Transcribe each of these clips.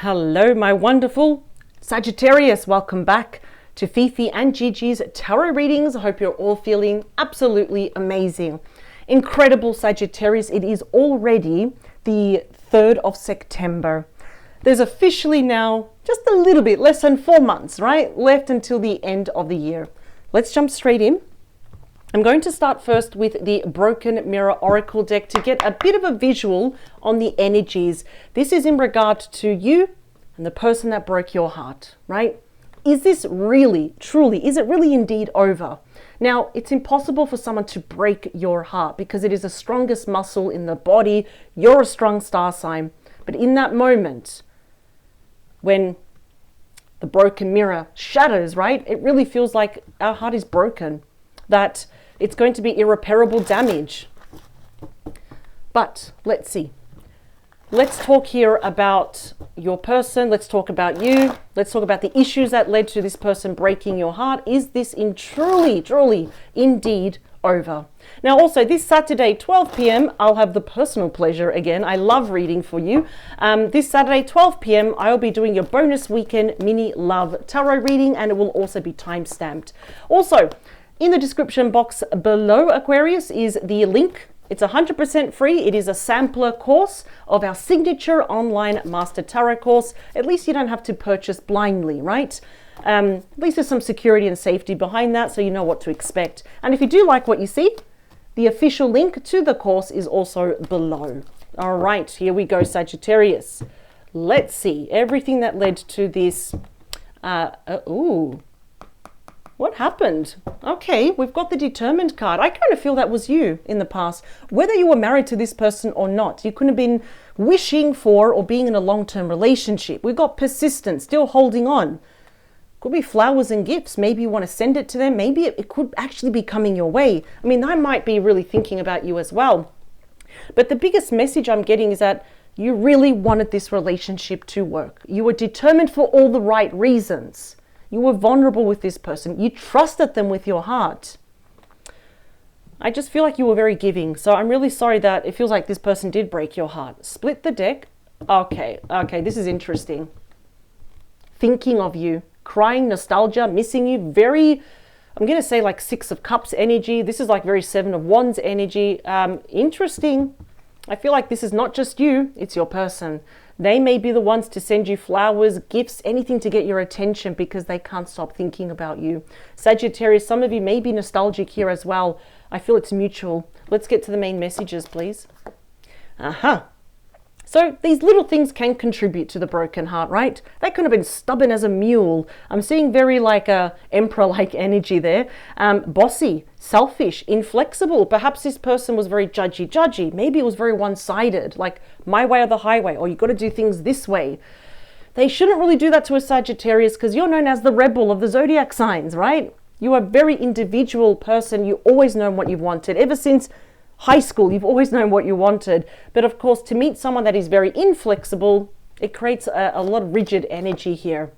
Hello, my wonderful Sagittarius. Welcome back to Fifi and Gigi's tarot readings. I hope you're all feeling absolutely amazing. Incredible Sagittarius. It is already the 3rd of September. There's officially now just a little bit less than 4 months, right? Left until the end of the year. Let's jump straight in. I'm going to start first with the Broken Mirror Oracle deck to get a bit of a visual on the energies. This is in regard to you and the person that broke your heart, right? Is this really, truly, is it really indeed over? Now, it's impossible for someone to break your heart because it is the strongest muscle in the body. You're a strong star sign. But in that moment, when the broken mirror shatters, right? It really feels like our heart is broken, that it's going to be irreparable damage. But let's see. Let's talk here about your person. Let's talk about you. Let's talk about the issues that led to this person breaking your heart. Is this in truly, indeed over? Now, also this Saturday, 12 p.m., I'll have the personal pleasure again. I love reading for you. This Saturday, 12 p.m., I'll be doing your bonus weekend mini love tarot reading, and it will also be time-stamped. Also, in the description box below, Aquarius, is the link. It's 100% free. It is a sampler course of our signature online master tarot course. At least you don't have to purchase blindly, right? At least there's some security and safety behind that, so you know what to expect. And if you do like what you see, the official link to the course is also below. All right, here we go, Sagittarius. Let's see everything that led to this. What happened? Okay, we've got the Determined card. I kind of feel that was you in the past. Whether you were married to this person or not, you couldn't have been wishing for or being in a long-term relationship. We've got persistence, still holding on. Could be flowers and gifts. Maybe you want to send it to them. Maybe it could actually be coming your way. I mean, I might be really thinking about you as well. But the biggest message I'm getting is that you really wanted this relationship to work. You were determined for all the right reasons. You were vulnerable with this person. You trusted them with your heart. I just feel like you were very giving. So I'm really sorry that it feels like this person did break your heart. Split the deck. Okay, this is interesting. Thinking of you, crying, nostalgia, missing you. Very, I'm going to say like 6 of Cups energy. This is like very 7 of Wands energy. Interesting. I feel like this is not just you, it's your person. They may be the ones to send you flowers, gifts, anything to get your attention because they can't stop thinking about you. Sagittarius, some of you may be nostalgic here as well. I feel it's mutual. Let's get to the main messages, please. So these little things can contribute to the broken heart, right? They could have been stubborn as a mule. I'm seeing very like a emperor-like energy there. Bossy, selfish, inflexible. Perhaps this person was very judgy. Maybe it was very one-sided, like my way or the highway, or you got to do things this way. They shouldn't really do that to a Sagittarius because you're known as the rebel of the zodiac signs, right? You are a very individual person. You always know what you've wanted. Ever since high school, you've always known what you wanted. But of course, to meet someone that is very inflexible, it creates a lot of rigid energy here.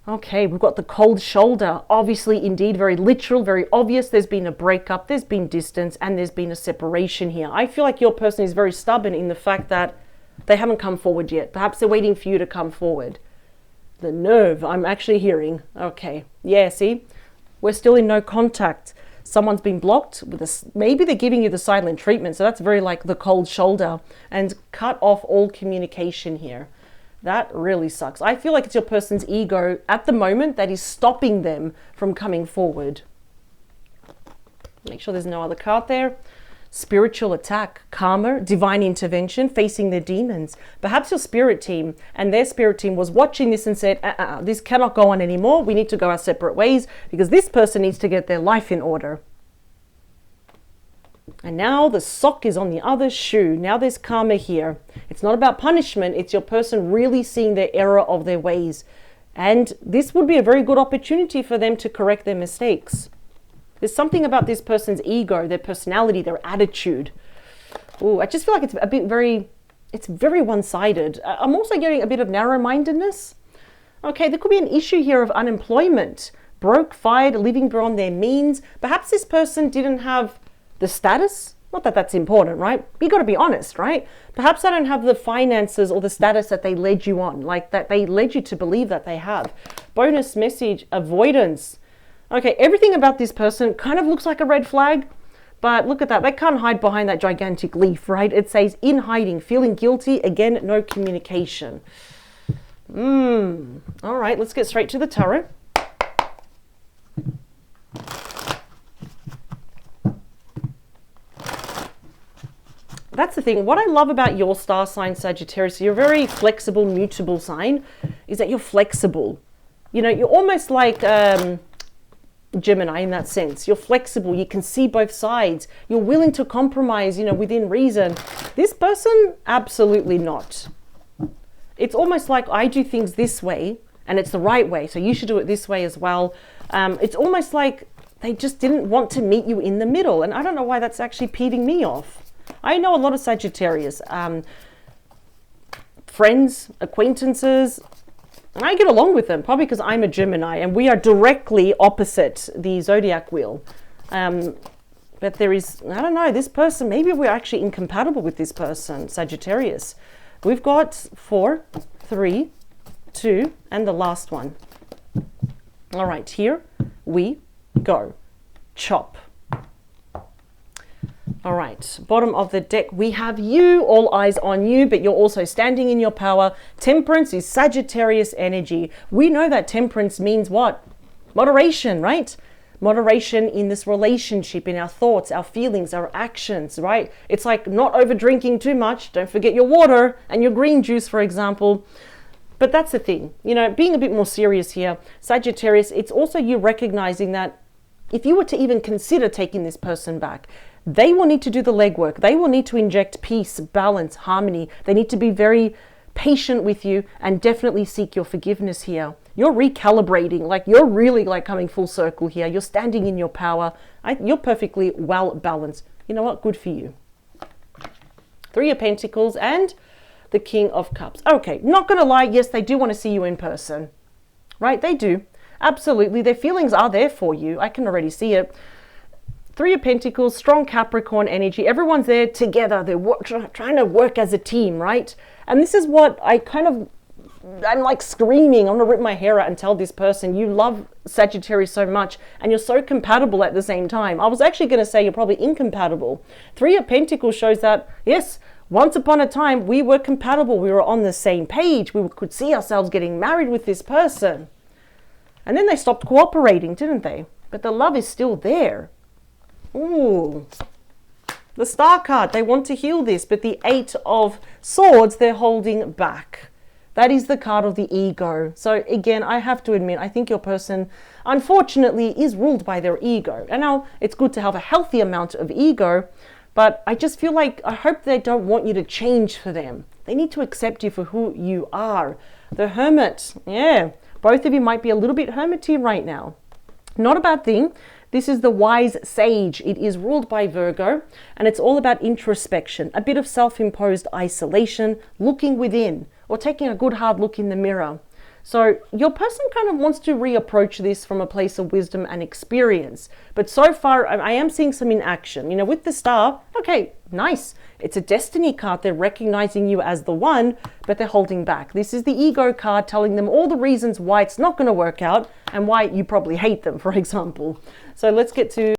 Okay, we've got the cold shoulder. Obviously, indeed, very literal, very obvious. There's been a breakup, there's been distance, and there's been a separation here. I feel like your person is very stubborn in the fact that they haven't come forward yet. Perhaps they're waiting for you to come forward. The nerve, I'm actually hearing. Okay, yeah, see? We're still in no contact. Someone's been blocked with this. Maybe they're giving you the silent treatment. So that's very like the cold shoulder, and cut off all communication here. That really sucks. I feel like it's your person's ego at the moment that is stopping them from coming forward. Make sure there's no other card there. Spiritual attack, karma, divine intervention, facing their demons. Perhaps your spirit team and their spirit team was watching this and said, this cannot go on anymore. We need to go our separate ways because this person needs to get their life in order. And now the sock is on the other shoe. Now there's karma here. It's not about punishment. It's your person really seeing their error of their ways. And this would be a very good opportunity for them to correct their mistakes. There's something about this person's ego, their personality, their attitude. Oh, I just feel like it's a bit it's very one-sided. I'm also getting a bit of narrow-mindedness. Okay, there could be an issue here of unemployment. Broke, fired, living beyond their means. Perhaps this person didn't have the status Not that that's important, right? You got to be honest, right? Perhaps they don't have the finances or the status that they led you on, like that they led you to believe that they have. Bonus message, avoidance. Okay, everything about this person kind of looks like a red flag, but look at that. They can't hide behind that gigantic leaf, right? It says in hiding, feeling guilty. Again, no communication. All right, let's get straight to the tarot. That's the thing. What I love about your star sign, Sagittarius, you're a very flexible, mutable sign, is that you're flexible. You know, you're almost like Gemini in that sense. You're flexible. You can see both sides. You're willing to compromise, you know, within reason. This person, absolutely not. It's almost like I do things this way and it's the right way, so you should do it this way as well. It's almost like they just didn't want to meet you in the middle, and I don't know why that's actually peeving me off. I know a lot of Sagittarius, friends, acquaintances, and I get along with them, probably because I'm a Gemini and we are directly opposite the zodiac wheel. But there is, I don't know, this person, maybe we're actually incompatible with this person, Sagittarius. We've got 4, 3, 2, and the last one. All right, here we go. Chop. All right, bottom of the deck, we have you, all eyes on you, but you're also standing in your power. Temperance is Sagittarius energy. We know that temperance means what? Moderation, right? Moderation in this relationship, in our thoughts, our feelings, our actions, right? It's like not over drinking too much. Don't forget your water and your green juice, for example. But that's the thing, you know, being a bit more serious here, Sagittarius, it's also you recognizing that if you were to even consider taking this person back, they will need to do the legwork. They will need to inject peace, balance, harmony. They need to be very patient with you and definitely seek your forgiveness here. You're recalibrating, like you're really like coming full circle here. You're standing in your power. You're perfectly well balanced. You know what? Good for you. 3 of Pentacles and the King of Cups. Okay, not going to lie. Yes, they do want to see you in person, right? They do. Absolutely. Their feelings are there for you. I can already see it. 3 of Pentacles, strong Capricorn energy. Everyone's there together. They're trying to work as a team, right? And this is what I'm like screaming. I'm going to rip my hair out and tell this person, you love Sagittarius so much and you're so compatible at the same time. I was actually going to say you're probably incompatible. 3 of Pentacles shows that, yes, once upon a time, we were compatible. We were on the same page. We could see ourselves getting married with this person. And then they stopped cooperating, didn't they? But the love is still there. Ooh, the Star card, they want to heal this, but the 8 of Swords, they're holding back. That is the card of the ego. So again, I have to admit, I think your person, unfortunately, is ruled by their ego. And now it's good to have a healthy amount of ego, but I just feel like, I hope they don't want you to change for them. They need to accept you for who you are. The Hermit, yeah, both of you might be a little bit hermity right now. Not a bad thing. This is the wise sage. It is ruled by Virgo, and it's all about introspection, a bit of self-imposed isolation, looking within, or taking a good hard look in the mirror. So your person kind of wants to reapproach this from a place of wisdom and experience. But so far, I am seeing some inaction. You know, with the Star, okay, nice. It's a destiny card. They're recognizing you as the one, but they're holding back. This is the ego card telling them all the reasons why it's not going to work out and why you probably hate them, for example. So let's get to...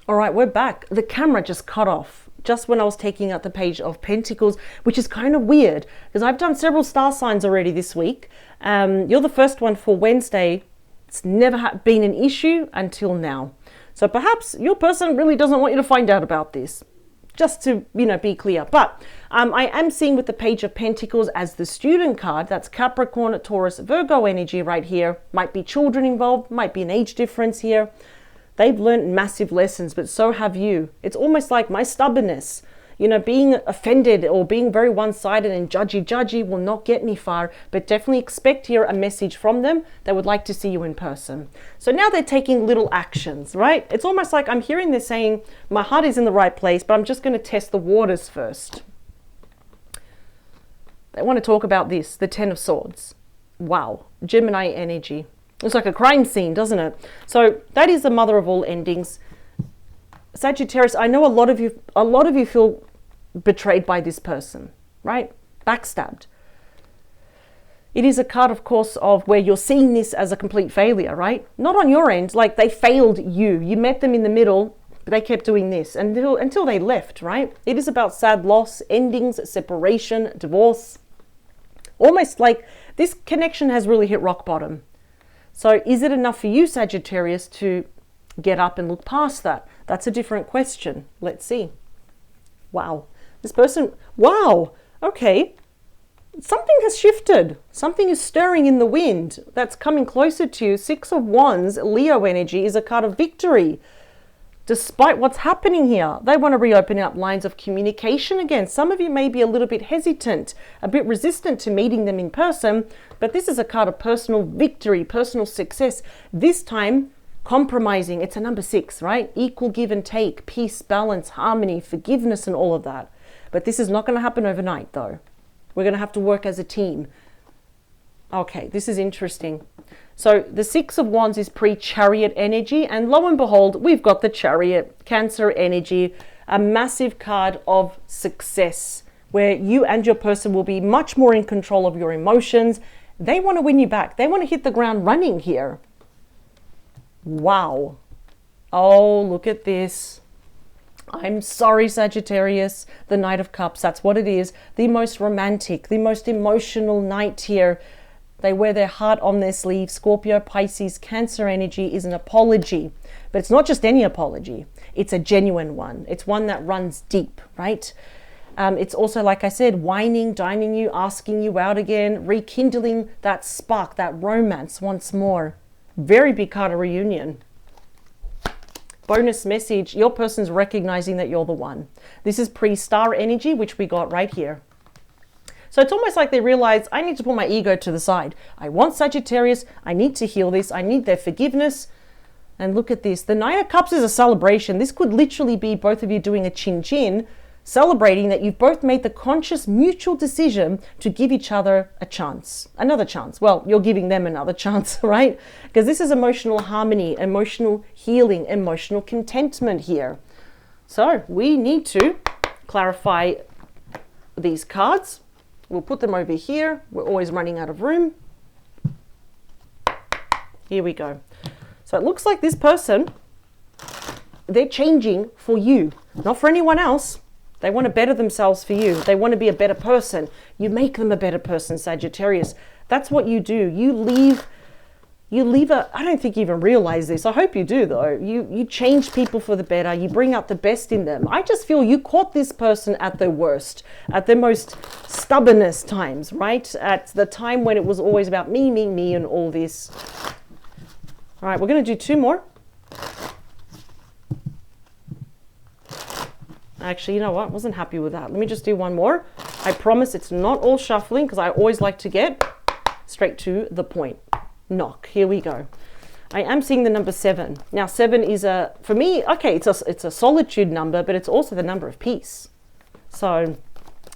All right, we're back. The camera just cut off just when I was taking out the Page of Pentacles, which is kind of weird because I've done several star signs already this week. You're the first one for Wednesday. It's never been an issue until now. So perhaps your person really doesn't want you to find out about this, just to, you know, be clear. But I am seeing with the Page of Pentacles as the student card, that's Capricorn, Taurus, Virgo energy right here. Might be children involved, might be an age difference here. They've learned massive lessons, but so have you. It's almost like my stubbornness, you know, being offended or being very one-sided and judgy will not get me far, but definitely expect here a message from them. They would like to see you in person. So now they're taking little actions, right? It's almost like I'm hearing this saying, my heart is in the right place, but I'm just going to test the waters first. They want to talk about this, the 10 of Swords. Wow, Gemini energy. It's like a crime scene, doesn't it? So that is the mother of all endings. Sagittarius, I know a lot of you feel betrayed by this person, right? Backstabbed. It is a card, of course, of where you're seeing this as a complete failure, right? Not on your end, like they failed you. You met them in the middle, but they kept doing this until they left, right? It is about sad loss, endings, separation, divorce. Almost like this connection has really hit rock bottom. So is it enough for you, Sagittarius, to get up and look past that? That's a different question. Let's see. Wow. This person, wow. Okay. Something has shifted. Something is stirring in the wind that's coming closer to you. 6 of Wands, Leo energy, is a card of victory. Despite what's happening here, they want to reopen up lines of communication again. Some of you may be a little bit hesitant, a bit resistant to meeting them in person, but this is a card of personal victory, personal success. This time, compromising. It's a number 6, right? Equal give and take, peace, balance, harmony, forgiveness, and all of that. But this is not going to happen overnight, though. We're going to have to work as a team. Okay, this is interesting. So the 6 of Wands is pre-Chariot energy, and lo and behold, we've got the Chariot, Cancer energy, a massive card of success, where you and your person will be much more in control of your emotions. They want to win you back. They want to hit the ground running here. Wow. Oh, look at this. I'm sorry, Sagittarius. The Knight of Cups, that's what it is. The most romantic, the most emotional knight here. They wear their heart on their sleeve. Scorpio, Pisces, Cancer energy is an apology. But it's not just any apology. It's a genuine one. It's one that runs deep, right? It's also, like I said, whining, dining you, asking you out again, rekindling that spark, that romance once more. Very big card of reunion. Bonus message, your person's recognizing that you're the one. This is pre-Star energy, which we got right here. So it's almost like they realize, I need to put my ego to the side. I want Sagittarius. I need to heal this. I need their forgiveness. And look at this. The Nine of Cups is a celebration. This could literally be both of you doing a chin-chin, celebrating that you've both made the conscious mutual decision to give each other a chance, another chance. Well, you're giving them another chance, right? Because this is emotional harmony, emotional healing, emotional contentment here. So we need to clarify these cards. We'll put them over here. We're always running out of room. Here we go. So it looks like this person, they're changing for you, not for anyone else. They want to better themselves for you. They want to be a better person. You make them a better person, Sagittarius. That's what you do. You leave I don't think you even realize this. I hope you do, though. You change people for the better. You bring out the best in them. I just feel you caught this person at their worst, at their most stubbornest times, right? At the time when it was always about me, me, me, and all this. All right, we're going to do 2 more. Actually, you know what? I wasn't happy with that. Let me just do 1 more. I promise it's not all shuffling because I always like to get straight to the point. Knock. Here we go. I am seeing the number 7. Now, 7 is for me, okay, it's a solitude number, but it's also the number of peace. So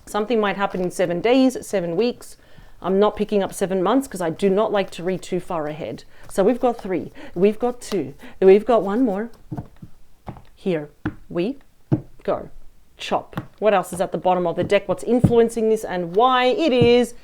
something might happen in 7 days, 7 weeks. I'm not picking up 7 months because I do not like to read too far ahead. So we've got 3. We've got 2. We've got 1 more. Here we go. Chop. What else is at the bottom of the deck? What's influencing this and why? It is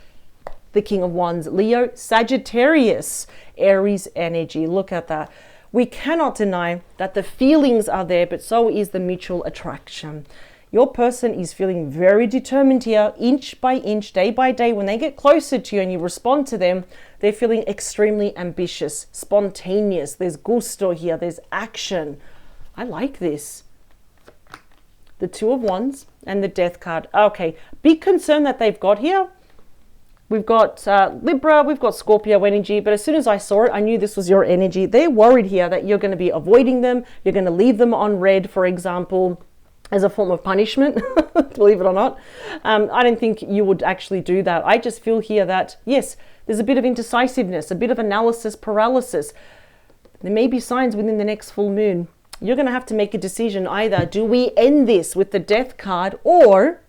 the King of Wands, Leo, Sagittarius, Aries energy. Look at that. We cannot deny that the feelings are there, but so is the mutual attraction. Your person is feeling very determined here, inch by inch, day by day. When they get closer to you and you respond to them, they're feeling extremely ambitious, spontaneous. There's gusto here. There's action. I like this. The 2 of Wands and the Death card. Okay, big concern that they've got here. We've got Libra, we've got Scorpio energy, but as soon as I saw it, I knew this was your energy. They're worried here that you're going to be avoiding them. You're going to leave them on red, for example, as a form of punishment, believe it or not. I don't think you would actually do that. I just feel here that, yes, there's a bit of indecisiveness, a bit of analysis paralysis. There may be signs within the next full moon. You're going to have to make a decision. Either do we end this with the Death card, or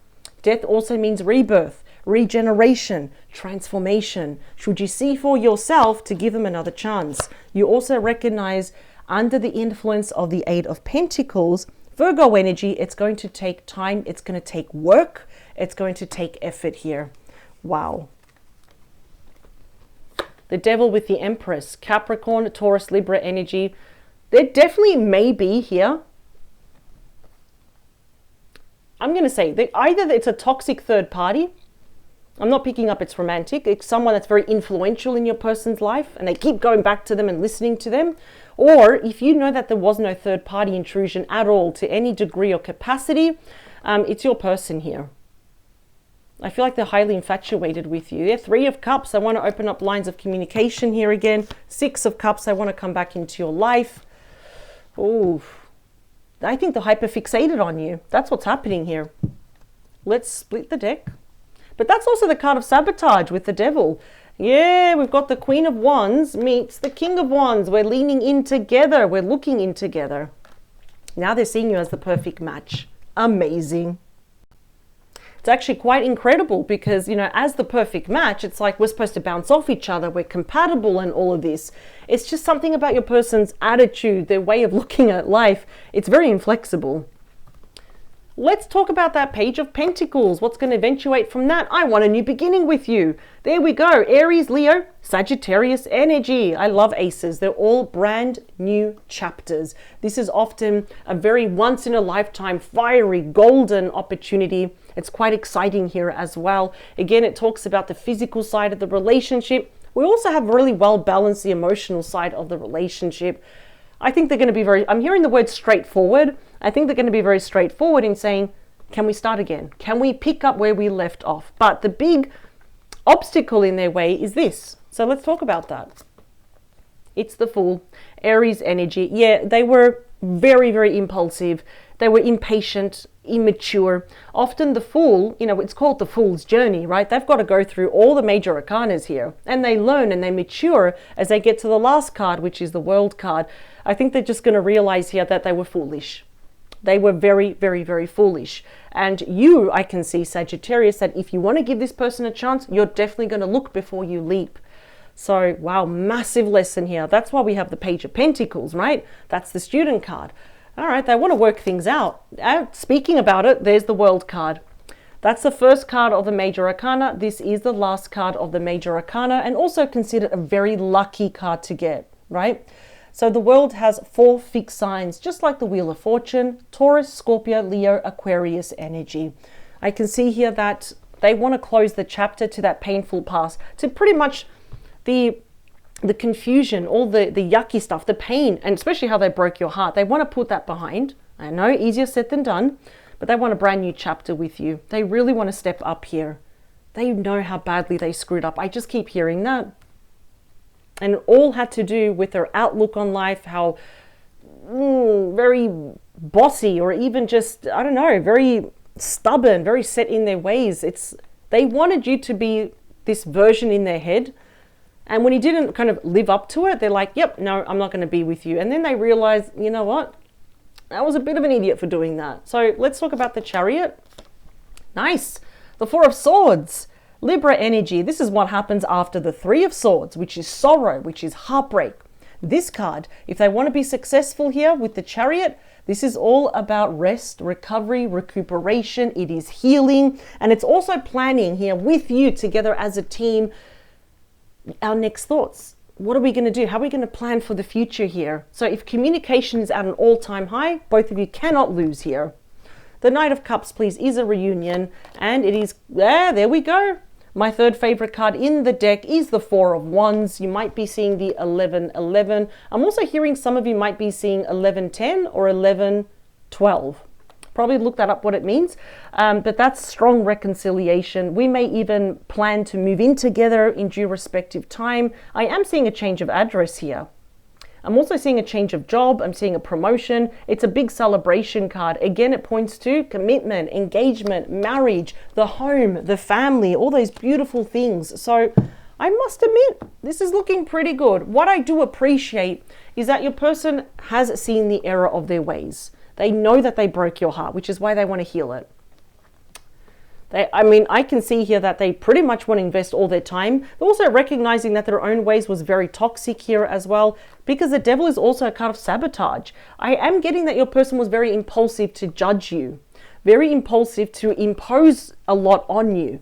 death also means rebirth, regeneration, transformation. Should you see for yourself to give them another chance? You also recognize under the influence of the 8 of Pentacles, Virgo energy, it's going to take time. It's going to take work. It's going to take effort here. Wow. The Devil with the Empress, Capricorn, Taurus, Libra energy. There definitely may be here. I'm going to say that either it's a toxic third party. I'm not picking up it's romantic. It's someone that's very influential in your person's life and they keep going back to them and listening to them. Or if you know that there was no third party intrusion at all to any degree or capacity, it's your person here. I feel like they're highly infatuated with you. They're Three of Cups. I want to open up lines of communication here again. Six of Cups. I want to come back into your life. Oh, I think they're hyperfixated on you. That's what's happening here. Let's split the deck. But that's also the card of sabotage with the Devil. Yeah, we've got the Queen of Wands meets the King of Wands. We're leaning in together. We're looking in together. Now they're seeing you as the perfect match. Amazing. It's actually quite incredible because, you know, as the perfect match, it's like we're supposed to bounce off each other. We're compatible and all of this. It's just something about your person's attitude, their way of looking at life. It's very inflexible. Let's talk about that Page of Pentacles. What's going to eventuate from that? I want a new beginning with you. There we go. Aries, Leo, Sagittarius energy. I love aces. They're all brand new chapters. This is often a very once in a lifetime, fiery, golden opportunity. It's quite exciting here as well. Again, it talks about the physical side of the relationship. We also have really well balanced the emotional side of the relationship. I think they're going to be very, I'm hearing the word straightforward. I think they're going to be very straightforward in saying, can we start again? Can we pick up where we left off? But the big obstacle in their way is this. So let's talk about that. It's the Fool, Aries energy. Yeah, they were very, very impulsive. They were impatient, immature. Often the Fool, you know, it's called the Fool's journey, right? They've got to go through all the major arcanas here, and they learn and they mature as they get to the last card, which is the World card. I think they're just going to realize here that they were foolish. They were very, very, very foolish. And you, I can see, Sagittarius, that if you want to give this person a chance, you're definitely going to look before you leap. So, wow, massive lesson here. That's why we have the Page of Pentacles, right? That's the Student card. All right, they want to work things out. Speaking about it, there's the World card. That's the first card of the Major Arcana. This is the last card of the Major Arcana, and also considered a very lucky card to get, right? So the World has 4 fixed signs, just like the Wheel of Fortune: Taurus, Scorpio, Leo, Aquarius energy. I can see here that they want to close the chapter to that painful past, to pretty much the confusion, all the yucky stuff, the pain, and especially how they broke your heart. They want to put that behind. I know, easier said than done, but they want a brand new chapter with you. They really want to step up here. They know how badly they screwed up. I just keep hearing that. And it all had to do with their outlook on life, how very bossy, or even just, I don't know, very stubborn, very set in their ways. They wanted you to be this version in their head. And when you didn't kind of live up to it, they're like, yep, no, I'm not going to be with you. And then they realize, you know what? I was a bit of an idiot for doing that. So let's talk about the Chariot. Nice. The Four of Swords. Libra energy. This is what happens after the Three of Swords, which is sorrow, which is heartbreak. This card, if they want to be successful here with the Chariot, this is all about rest, recovery, recuperation. It is healing. And it's also planning here with you together as a team. Our next thoughts. What are we going to do? How are we going to plan for the future here? So if communication is at an all-time high, both of you cannot lose here. The Knight of Cups, please, is a reunion, and it is, there we go. My third favorite card in the deck is the Four of Wands. You might be seeing the 11-11. I'm also hearing some of you might be seeing 11-10 or 11-12. Probably look that up what it means, but that's strong reconciliation. We may even plan to move in together in due respective time. I am seeing a change of address here. I'm also seeing a change of job. I'm seeing a promotion. It's a big celebration card. Again, it points to commitment, engagement, marriage, the home, the family, all those beautiful things. So I must admit, this is looking pretty good. What I do appreciate is that your person has seen the error of their ways. They know that they broke your heart, which is why they want to heal it. I mean, I can see here that they pretty much want to invest all their time. They're also recognizing that their own ways was very toxic here as well, because the devil is also a card of sabotage. I am getting that your person was very impulsive to judge you, very impulsive to impose a lot on you.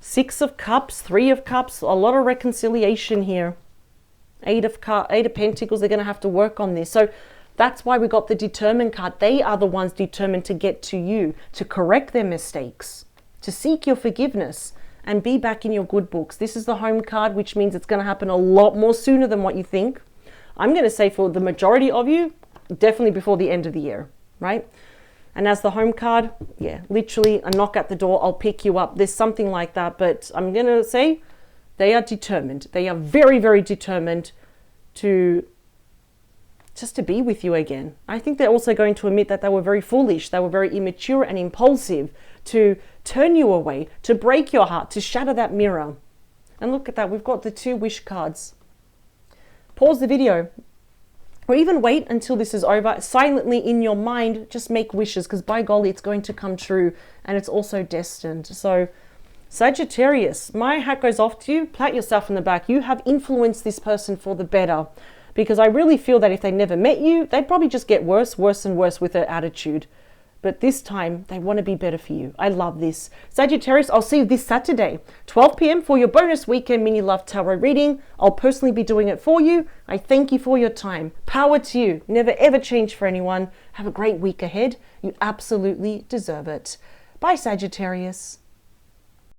6 of Cups, 3 of Cups, a lot of reconciliation here. 8 of Pentacles, they're going to have to work on this. So that's why we got the Determined card. They are the ones determined to get to you, to correct their mistakes, to seek your forgiveness and be back in your good books. This is the Home card, which means it's going to happen a lot more sooner than what you think. I'm going to say for the majority of you, definitely before the end of the year, right? And as the Home card, yeah, literally a knock at the door, I'll pick you up. There's something like that, but I'm going to say they are determined. They are very, very determined to be with you again. I think they're also going to admit that they were very foolish. They were very immature and impulsive to turn you away, to break your heart, to shatter that mirror. And look at that. We've got the 2 wish cards. Pause the video, or even wait until this is over. Silently in your mind, just make wishes, because by golly, it's going to come true, and it's also destined. So Sagittarius, my hat goes off to you. Pat yourself on the back. You have influenced this person for the better, because I really feel that if they never met you, they'd probably just get worse and worse with their attitude. But this time, they want to be better for you. I love this. Sagittarius, I'll see you this Saturday, 12 p.m. for your bonus weekend mini love tarot reading. I'll personally be doing it for you. I thank you for your time. Power to you. Never ever change for anyone. Have a great week ahead. You absolutely deserve it. Bye, Sagittarius.